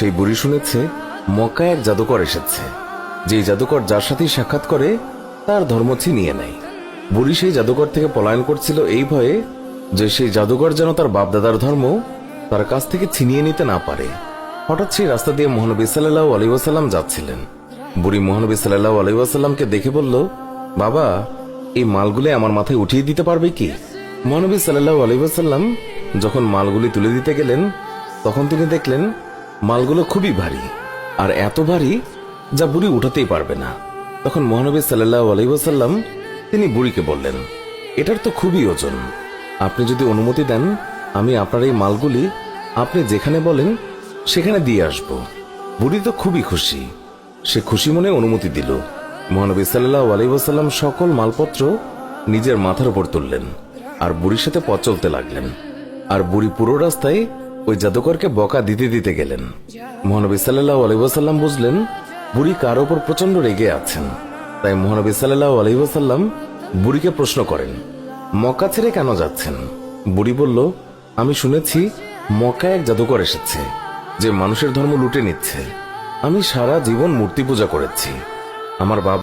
সেই বুড়ি শুনেছে মক্কায় এক জাদুকর এসেছে, যে জাদুকর যার সাথেই সাক্ষাৎ করে তার ধর্ম ছিনিয়ে নেয়। বুড়ি সেই জাদুকর থেকে পলায়ন করছিল এই ভয়ে যে সেই জাদুকর যেন তার বাপদাদার ধর্ম তার কাছ থেকে ছিনিয়ে নিতে না পারে। হঠাৎ সেই রাস্তা দিয়ে মহানবী সাল্লাল্লাহু আলাইহি ওয়াসাল্লাম যাচ্ছিলেন। বুড়ি মহানবী সাল্লাল্লাহু আলাইহি ওয়াসাল্লামকে দেখে বলল, বাবা, এই মালগুলি আমার মাথায় উঠিয়ে দিতে পারবে কি? মহানবী সাল্লাল্লাহু আলাইহি ওয়াসাল্লাম যখন মালগুলি তুলে দিতে গেলেন, তখন তিনি দেখলেন মালগুলো খুবই ভারী, আর এত ভারী যা বুড়ি উঠাতেই পারবে না। তখন মহানবী সাল্লাল্লাহু আলাইহি ওয়াসাল্লাম তিনি বুড়িকে বললেন, এটার তো খুবই ওজন, আপনি যদি অনুমতি দেন আমি আপনার এই মালগুলি আপনি যেখানে বলেন সেখানে দিয়ে আসব। বুড়ি তো খুবই খুশি, সে খুশি মনে অনুমতি দিল। মহানবী সাল্লাল্লাহু আলাইহি ওয়াসাল্লাম সকল মালপত্র নিজের মাথার উপর তুললেন আর বুড়ির সাথে পথ চলতে লাগলেন। আর বুড়ি পুরো রাস্তায় ওই জাদুকরকে বকা দিতে দিতে গেলেন। মহানবী সাল্লাল্লাহু আলাইহি ওয়াসাল্লাম বুঝলেন বুড়ি কার ওপর প্রচন্ড রেগে আছেন। তাই মহানবী সাল্লাল্লাহু আলাইহি ওয়াসাল্লাম বুড়িকে প্রশ্ন করেন, মক্কা ছেড়ে কেন যাচ্ছেন? বুড়ি বলল, আমি শুনেছি মক্কায় এক জাদুকর এসেছে যে মানুষের ধর্ম লুটে নিচ্ছে। আমি সারা জীবন মূর্তি পূজা করেছি, আমার বাপ